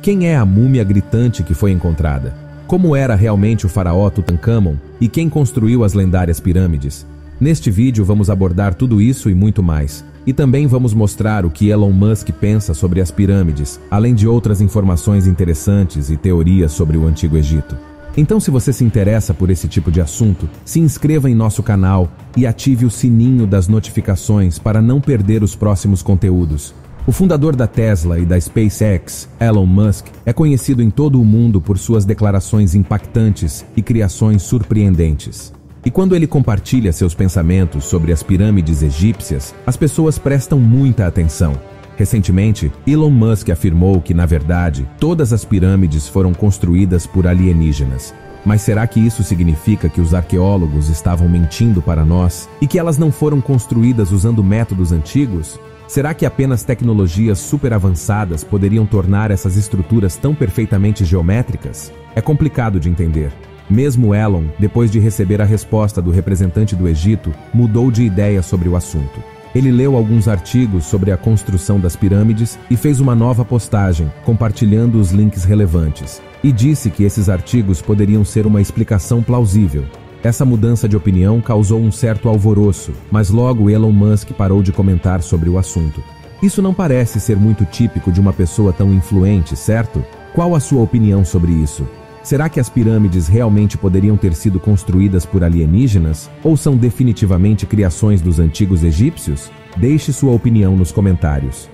Quem é a múmia gritante que foi encontrada? Como era realmente o faraó Tutancâmon e quem construiu as lendárias pirâmides? Neste vídeo vamos abordar tudo isso e muito mais. E também vamos mostrar o que Elon Musk pensa sobre as pirâmides, além de outras informações interessantes e teorias sobre o Antigo Egito. Então, se você se interessa por esse tipo de assunto, se inscreva em nosso canal e ative o sininho das notificações para não perder os próximos conteúdos. O fundador da Tesla e da SpaceX, Elon Musk, é conhecido em todo o mundo por suas declarações impactantes e criações surpreendentes. E quando ele compartilha seus pensamentos sobre as pirâmides egípcias, as pessoas prestam muita atenção. Recentemente, Elon Musk afirmou que, na verdade, todas as pirâmides foram construídas por alienígenas. Mas será que isso significa que os arqueólogos estavam mentindo para nós e que elas não foram construídas usando métodos antigos? Será que apenas tecnologias super avançadas poderiam tornar essas estruturas tão perfeitamente geométricas? É complicado de entender. Mesmo Elon, depois de receber a resposta do representante do Egito, mudou de ideia sobre o assunto. Ele leu alguns artigos sobre a construção das pirâmides e fez uma nova postagem, compartilhando os links relevantes. E disse que esses artigos poderiam ser uma explicação plausível. Essa mudança de opinião causou um certo alvoroço, mas logo Elon Musk parou de comentar sobre o assunto. Isso não parece ser muito típico de uma pessoa tão influente, certo? Qual a sua opinião sobre isso? Será que as pirâmides realmente poderiam ter sido construídas por alienígenas? Ou são definitivamente criações dos antigos egípcios? Deixe sua opinião nos comentários.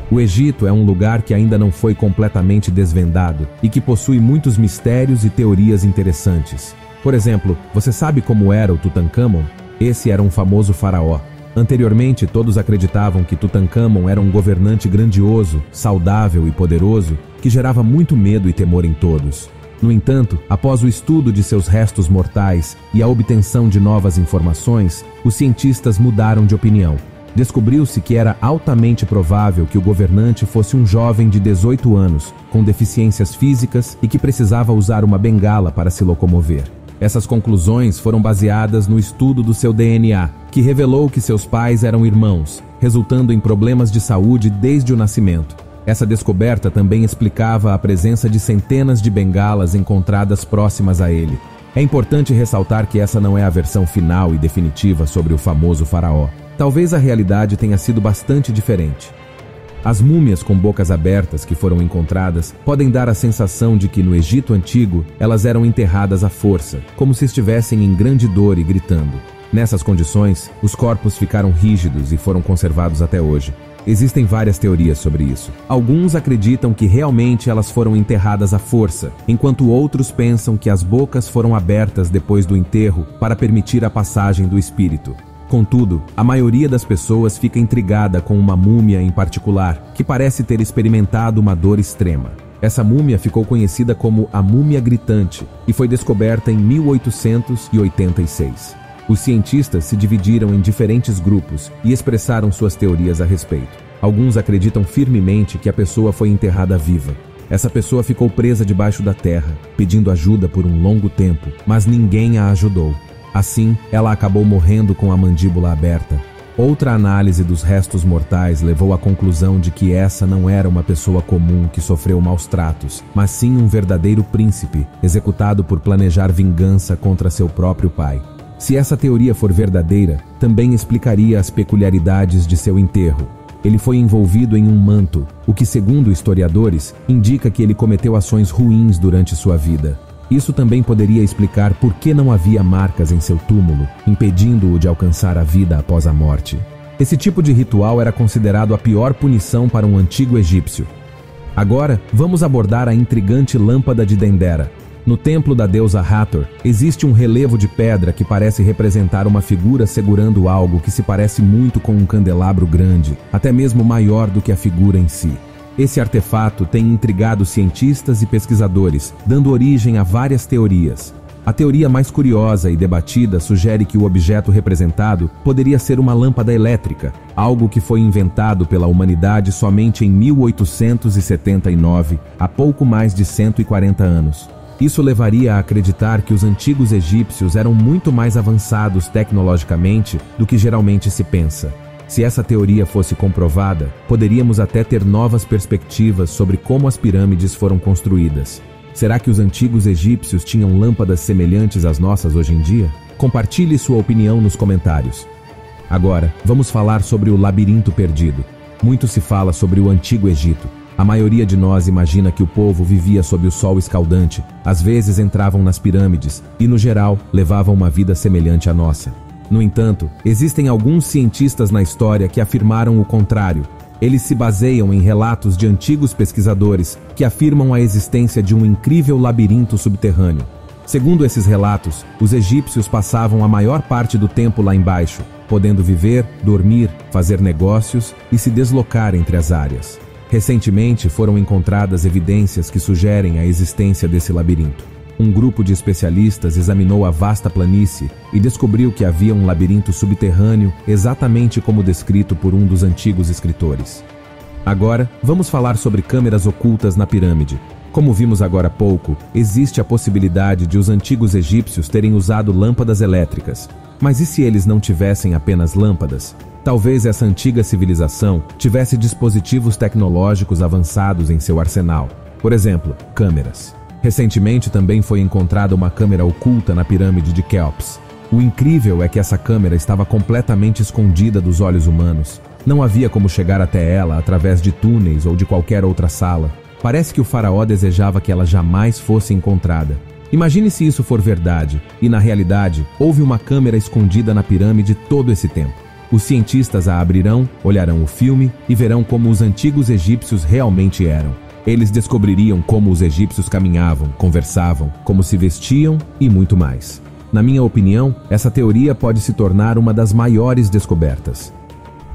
O Egito é um lugar que ainda não foi completamente desvendado e que possui muitos mistérios e teorias interessantes. Por exemplo, você sabe como era o Tutancâmon? Esse era um famoso faraó. Anteriormente, todos acreditavam que Tutancâmon era um governante grandioso, saudável e poderoso, que gerava muito medo e temor em todos. No entanto, após o estudo de seus restos mortais e a obtenção de novas informações, os cientistas mudaram de opinião. Descobriu-se que era altamente provável que o governante fosse um jovem de 18 anos, com deficiências físicas e que precisava usar uma bengala para se locomover. Essas conclusões foram baseadas no estudo do seu DNA, que revelou que seus pais eram irmãos, resultando em problemas de saúde desde o nascimento. Essa descoberta também explicava a presença de centenas de bengalas encontradas próximas a ele. É importante ressaltar que essa não é a versão final e definitiva sobre o famoso faraó. Talvez a realidade tenha sido bastante diferente. As múmias com bocas abertas que foram encontradas podem dar a sensação de que no Egito Antigo elas eram enterradas à força, como se estivessem em grande dor e gritando. Nessas condições, os corpos ficaram rígidos e foram conservados até hoje. Existem várias teorias sobre isso. Alguns acreditam que realmente elas foram enterradas à força, enquanto outros pensam que as bocas foram abertas depois do enterro para permitir a passagem do espírito. Contudo, a maioria das pessoas fica intrigada com uma múmia em particular, que parece ter experimentado uma dor extrema. Essa múmia ficou conhecida como a múmia gritante e foi descoberta em 1886. Os cientistas se dividiram em diferentes grupos e expressaram suas teorias a respeito. Alguns acreditam firmemente que a pessoa foi enterrada viva. Essa pessoa ficou presa debaixo da terra, pedindo ajuda por um longo tempo, mas ninguém a ajudou. Assim, ela acabou morrendo com a mandíbula aberta. Outra análise dos restos mortais levou à conclusão de que essa não era uma pessoa comum que sofreu maus tratos, mas sim um verdadeiro príncipe, executado por planejar vingança contra seu próprio pai. Se essa teoria for verdadeira, também explicaria as peculiaridades de seu enterro. Ele foi envolvido em um manto, o que, segundo historiadores, indica que ele cometeu ações ruins durante sua vida. Isso também poderia explicar por que não havia marcas em seu túmulo, impedindo-o de alcançar a vida após a morte. Esse tipo de ritual era considerado a pior punição para um antigo egípcio. Agora, vamos abordar a intrigante lâmpada de Dendera. No templo da deusa Hathor, existe um relevo de pedra que parece representar uma figura segurando algo que se parece muito com um candelabro grande, até mesmo maior do que a figura em si. Esse artefato tem intrigado cientistas e pesquisadores, dando origem a várias teorias. A teoria mais curiosa e debatida sugere que o objeto representado poderia ser uma lâmpada elétrica, algo que foi inventado pela humanidade somente em 1879, há pouco mais de 140 anos. Isso levaria a acreditar que os antigos egípcios eram muito mais avançados tecnologicamente do que geralmente se pensa. Se essa teoria fosse comprovada, poderíamos até ter novas perspectivas sobre como as pirâmides foram construídas. Será que os antigos egípcios tinham lâmpadas semelhantes às nossas hoje em dia? Compartilhe sua opinião nos comentários. Agora, vamos falar sobre o labirinto perdido. Muito se fala sobre o Antigo Egito. A maioria de nós imagina que o povo vivia sob o sol escaldante, às vezes entravam nas pirâmides e, no geral, levavam uma vida semelhante à nossa. No entanto, existem alguns cientistas na história que afirmaram o contrário. Eles se baseiam em relatos de antigos pesquisadores que afirmam a existência de um incrível labirinto subterrâneo. Segundo esses relatos, os egípcios passavam a maior parte do tempo lá embaixo, podendo viver, dormir, fazer negócios e se deslocar entre as áreas. Recentemente foram encontradas evidências que sugerem a existência desse labirinto. Um grupo de especialistas examinou a vasta planície e descobriu que havia um labirinto subterrâneo exatamente como descrito por um dos antigos escritores. Agora, vamos falar sobre câmeras ocultas na pirâmide. Como vimos agora há pouco, existe a possibilidade de os antigos egípcios terem usado lâmpadas elétricas. Mas e se eles não tivessem apenas lâmpadas? Talvez essa antiga civilização tivesse dispositivos tecnológicos avançados em seu arsenal. Por exemplo, câmeras. Recentemente também foi encontrada uma câmera oculta na pirâmide de Quéops. O incrível é que essa câmera estava completamente escondida dos olhos humanos. Não havia como chegar até ela através de túneis ou de qualquer outra sala. Parece que o faraó desejava que ela jamais fosse encontrada. Imagine se isso for verdade, e na realidade, houve uma câmera escondida na pirâmide todo esse tempo. Os cientistas a abrirão, olharão o filme e verão como os antigos egípcios realmente eram. Eles descobririam como os egípcios caminhavam, conversavam, como se vestiam e muito mais. Na minha opinião, essa teoria pode se tornar uma das maiores descobertas.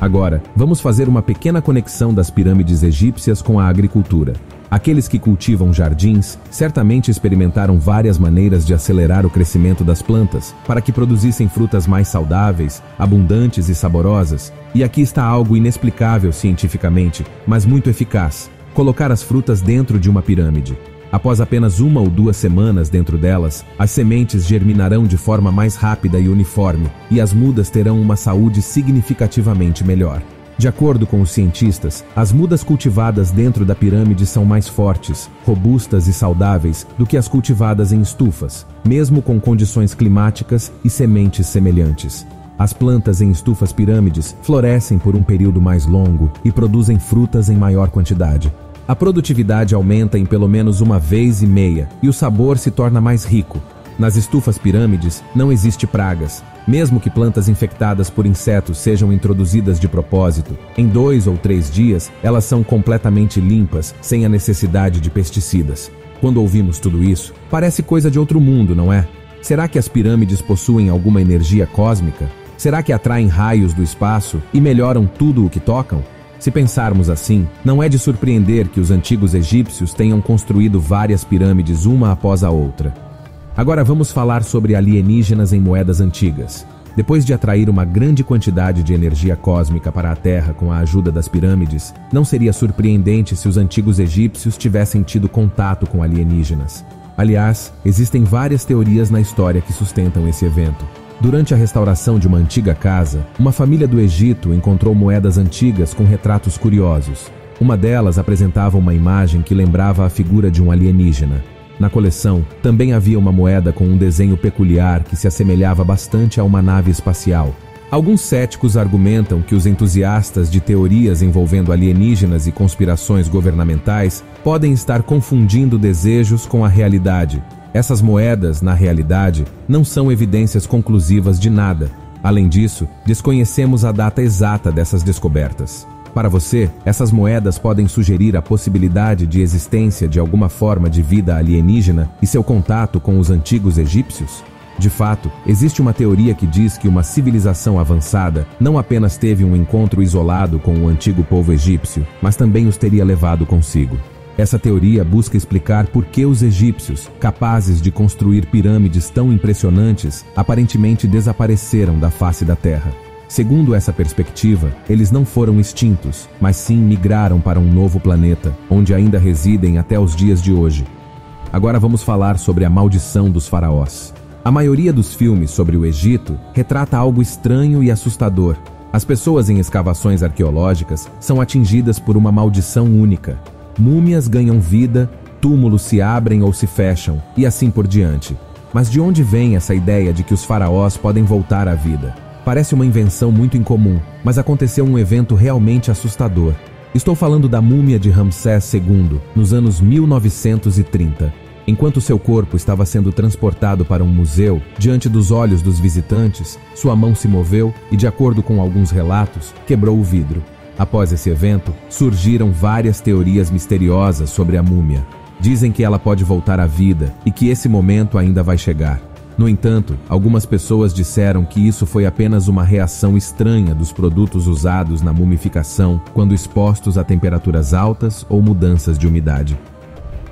Agora, vamos fazer uma pequena conexão das pirâmides egípcias com a agricultura. Aqueles que cultivam jardins certamente experimentaram várias maneiras de acelerar o crescimento das plantas para que produzissem frutas mais saudáveis, abundantes e saborosas. E aqui está algo inexplicável cientificamente, mas muito eficaz: colocar as frutas dentro de uma pirâmide. Após apenas 1 ou 2 semanas dentro delas, as sementes germinarão de forma mais rápida e uniforme, e as mudas terão uma saúde significativamente melhor. De acordo com os cientistas, as mudas cultivadas dentro da pirâmide são mais fortes, robustas e saudáveis do que as cultivadas em estufas, mesmo com condições climáticas e sementes semelhantes. As plantas em estufas pirâmides florescem por um período mais longo e produzem frutas em maior quantidade. A produtividade aumenta em pelo menos 1,5 vezes e o sabor se torna mais rico. Nas estufas pirâmides não existe pragas. Mesmo que plantas infectadas por insetos sejam introduzidas de propósito, em 2 ou 3 dias elas são completamente limpas, sem a necessidade de pesticidas. Quando ouvimos tudo isso, parece coisa de outro mundo, não é? Será que as pirâmides possuem alguma energia cósmica? Será que atraem raios do espaço e melhoram tudo o que tocam? Se pensarmos assim, não é de surpreender que os antigos egípcios tenham construído várias pirâmides uma após a outra. Agora vamos falar sobre alienígenas em moedas antigas. Depois de atrair uma grande quantidade de energia cósmica para a Terra com a ajuda das pirâmides, não seria surpreendente se os antigos egípcios tivessem tido contato com alienígenas. Aliás, existem várias teorias na história que sustentam esse evento. Durante a restauração de uma antiga casa, uma família do Egito encontrou moedas antigas com retratos curiosos. Uma delas apresentava uma imagem que lembrava a figura de um alienígena. Na coleção, também havia uma moeda com um desenho peculiar que se assemelhava bastante a uma nave espacial. Alguns céticos argumentam que os entusiastas de teorias envolvendo alienígenas e conspirações governamentais podem estar confundindo desejos com a realidade. Essas moedas, na realidade, não são evidências conclusivas de nada. Além disso, desconhecemos a data exata dessas descobertas. Para você, essas moedas podem sugerir a possibilidade de existência de alguma forma de vida alienígena e seu contato com os antigos egípcios? De fato, existe uma teoria que diz que uma civilização avançada não apenas teve um encontro isolado com o antigo povo egípcio, mas também os teria levado consigo. Essa teoria busca explicar por que os egípcios, capazes de construir pirâmides tão impressionantes, aparentemente desapareceram da face da Terra. Segundo essa perspectiva, eles não foram extintos, mas sim migraram para um novo planeta, onde ainda residem até os dias de hoje. Agora vamos falar sobre a maldição dos faraós. A maioria dos filmes sobre o Egito retrata algo estranho e assustador. As pessoas em escavações arqueológicas são atingidas por uma maldição única. Múmias ganham vida, túmulos se abrem ou se fecham, e assim por diante. Mas de onde vem essa ideia de que os faraós podem voltar à vida? Parece uma invenção muito incomum, mas aconteceu um evento realmente assustador. Estou falando da múmia de Ramsés II, nos anos 1930. Enquanto seu corpo estava sendo transportado para um museu, diante dos olhos dos visitantes, sua mão se moveu e, de acordo com alguns relatos, quebrou o vidro. Após esse evento, surgiram várias teorias misteriosas sobre a múmia. Dizem que ela pode voltar à vida e que esse momento ainda vai chegar. No entanto, algumas pessoas disseram que isso foi apenas uma reação estranha dos produtos usados na mumificação quando expostos a temperaturas altas ou mudanças de umidade.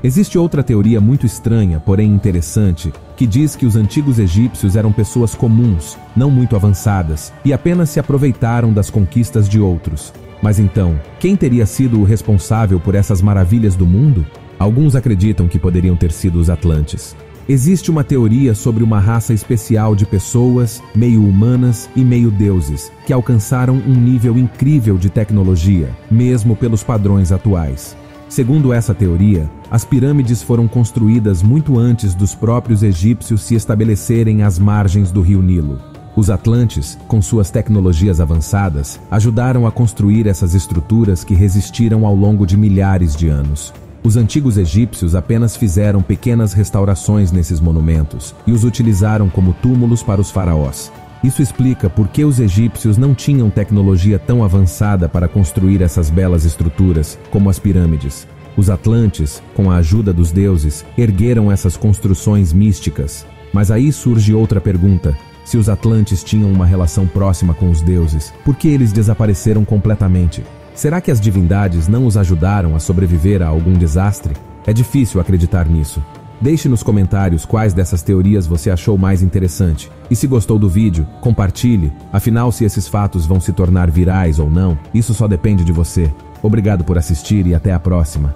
Existe outra teoria muito estranha, porém interessante, que diz que os antigos egípcios eram pessoas comuns, não muito avançadas, e apenas se aproveitaram das conquistas de outros. Mas então, quem teria sido o responsável por essas maravilhas do mundo? Alguns acreditam que poderiam ter sido os Atlantes. Existe uma teoria sobre uma raça especial de pessoas, meio humanas e meio deuses, que alcançaram um nível incrível de tecnologia, mesmo pelos padrões atuais. Segundo essa teoria, as pirâmides foram construídas muito antes dos próprios egípcios se estabelecerem às margens do rio Nilo. Os Atlantes, com suas tecnologias avançadas, ajudaram a construir essas estruturas que resistiram ao longo de milhares de anos. Os antigos egípcios apenas fizeram pequenas restaurações nesses monumentos e os utilizaram como túmulos para os faraós. Isso explica por que os egípcios não tinham tecnologia tão avançada para construir essas belas estruturas, como as pirâmides. Os Atlantes, com a ajuda dos deuses, ergueram essas construções místicas. Mas aí surge outra pergunta. Se os Atlantes tinham uma relação próxima com os deuses, por que eles desapareceram completamente? Será que as divindades não os ajudaram a sobreviver a algum desastre? É difícil acreditar nisso. Deixe nos comentários quais dessas teorias você achou mais interessante. E se gostou do vídeo, compartilhe. Afinal, se esses fatos vão se tornar virais ou não, isso só depende de você. Obrigado por assistir e até a próxima.